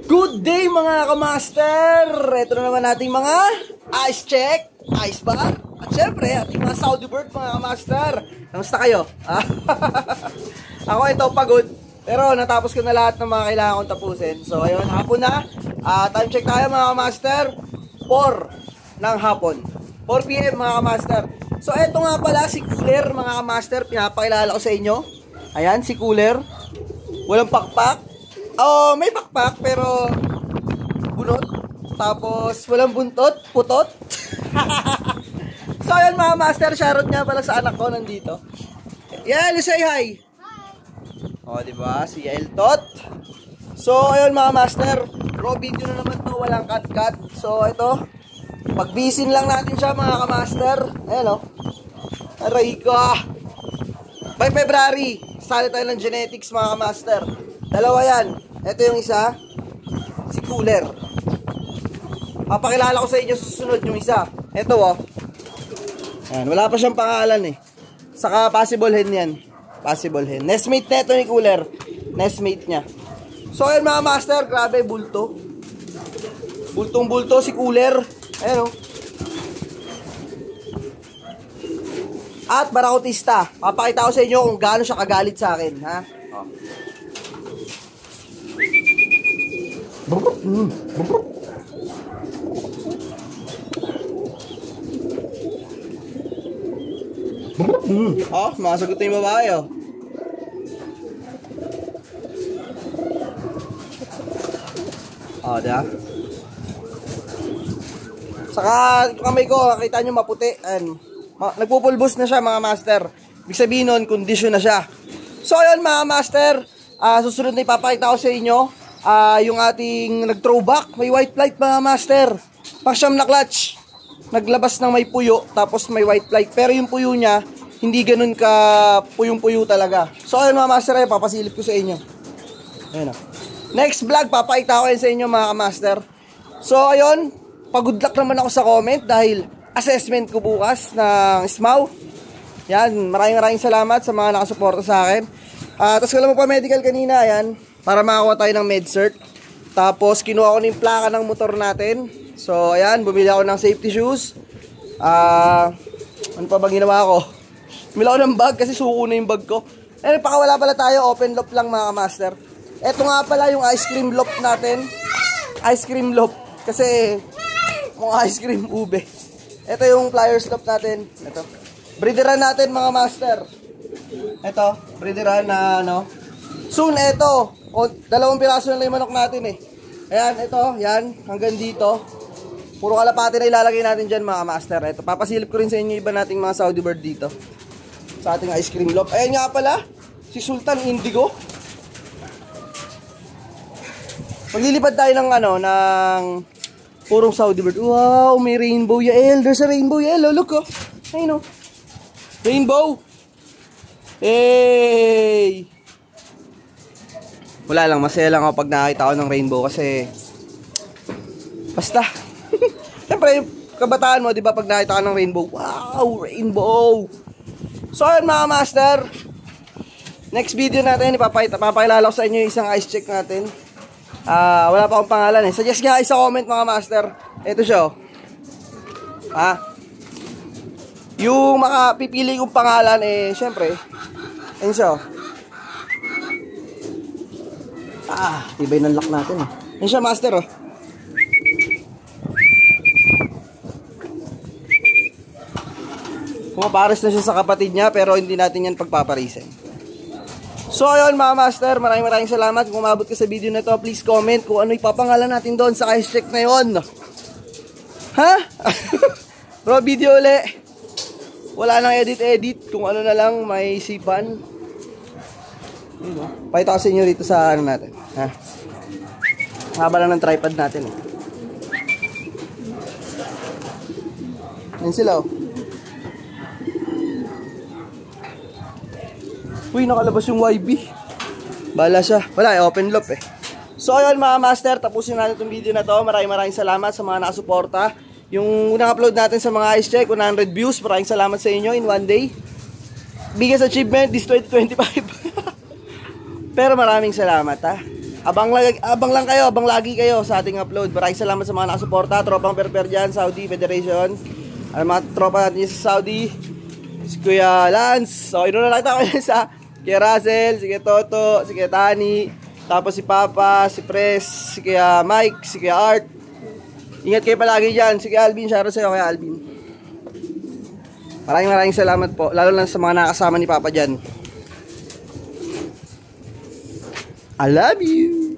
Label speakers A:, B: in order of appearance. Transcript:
A: Good day mga kamaster! Ito na naman ating mga ice check, ice bar, at syempre ating mga Saudi bird mga kamaster. Kamusta kayo? Ako ito pagod, pero natapos ko na lahat ng mga kailangan kong tapusin. So ayun, hapon na. Time check tayo mga kamaster. 4 ng hapon, 4 PM mga kamaster. So eto nga pala si Cooler mga kamaster, pinapakilala ko sa inyo. Ayan si Cooler, walang pakpak. Oh, may pakpak pero bunot. Tapos walang buntot, putot. So ayun mga master, shoutout nga pala sa anak ko nandito. Yael, say hi. Oh, di ba? Si Yael Tot. So ayun mga master, raw video na naman to, walang cut-cut. So ito, pagbisin lang natin siya mga kamaster. Ayan oh. Aray ka. By February, sali tayo ng genetics mga kamaster. Dalawa yan. Ito yung isa, si Cooler. Papakilala ko sa inyo susunod yung isa. Ito oh. Ayan, wala pa siyang pangalan eh. Saka possible hen yan. Possible hen. Nestmate na ito ni Cooler. Nestmate niya. So ayan mga master, grabe bulto. Bultong bulto si Cooler. Ayan oh. At barakutista. Papakita ko sa inyo kung gaano siya kagalit sa akin. Ha? Oh. Oh, masagot na yung babae oh. Oh, diba? Saka kamay ko, nakita nyo maputi. Nagpupulbos na siya mga master. Ibig sabihin nun, kondisyon na siya. So ayun mga master, susunod na ipapakita ko sa inyo yung ating nag-throwback. May white flight mga master. Pang-siyam na clutch. Naglabas ng may puyo, tapos may white flight. Pero yung puyo niya, hindi ganun ka puyong-puyo talaga. So ayun mga master, papasilip ko sa inyo. Ayun o. Next vlog, papakita ko yun sa inyo mga master. So ayun, pag-good luck naman ako sa comment dahil assessment ko bukas ng SMAW. Yan, maraming salamat sa mga nakasuporta sa akin. Tapos kailan mo pa medical kanina, yan, para makakuha tayo ng med cert. Tapos kinuha ko na yung plaka ng motor natin. So ayan, bumili ako ng safety shoes. Ano pa ba ginawa ko? Bumili ako ng bag kasi suko na yung bag ko. Ayun, pakawala pala tayo, open loop lang mga master. Eto nga pala yung ice cream loop natin. Ice cream loop. Kasi mga ice cream ube. Ito yung pliers loop natin. Ito. Breederan natin mga master. Ito, breederan na ano. Soon ito. O, 2 piraso na lang yung manok natin eh. Ayan, ito, yan. Hanggang dito. Puro kalapati na ilalagay natin dyan mga master. Ito, papasilip ko rin sa inyo iba nating mga Saudi bird dito. Sa ating ice cream loop. Ayan nga pala, si Sultan Indigo. Maglilipad tayo ng ano, ng purong Saudi bird. Wow, may rainbow yael. There's a rainbow yael. Oh, look oh. Ayun oh. Rainbow. Hey. Wala lang, masaya lang ako pag nakakita ko ng rainbow kasi basta. Siyempre, yung kabataan mo, di ba, pag nakita ka ng rainbow, wow, rainbow. So, ayun mga master. Next video natin, papakilala ko sa inyo yung isang ice check natin. Wala pa akong pangalan eh. Suggest nga sa comment mga master. Ito siya. Yung makapipili kong pangalan eh, syempre, ayun siya. Ibay ng lock natin eh. Ayun siya master oh. Pumapares na siya sa kapatid niya pero hindi natin yan pagpaparisin. So ayun mga master, maraming salamat. Kung umabot ka sa video na to, please comment kung ano ipapangalan natin doon sa ice check na yun. Ha? Bro, video uli. Wala nang edit. Kung ano na lang, may isipan. Pakita ko sa inyo rito sa ano natin. Ha? Haba lang ng tripod natin eh. Yan sila oh. Uy, nakalabas yung YB. Bala siya. Wala, open loop eh. So ayun mga master, tapusin natin itong video na to. Maraming salamat sa mga nakasuporta. Yung unang upload natin sa mga ice check, 100 views. Maraming salamat sa inyo in one day. Biggest achievement this 2025. Pero maraming salamat ha. abang lang kayo, abang lagi kayo sa ating upload. Maraming salamat sa mga nakasuporta, tropang perper dyan, Saudi Federation. Mga tropa natin sa Saudi. Si Kuya Lance. So, nakita ko yun sa Kuya Russell, si Kuya Toto, si Kuya Tani, tapos si Papa, si Pres, si Kuya Mike, si Kuya Art. Ingat kayo palagi dyan. Si Kuya Alvin, shoutout sa'yo Kuya Alvin. Maraming salamat po, lalo lang sa mga nakasama ni Papa dyan. I love you.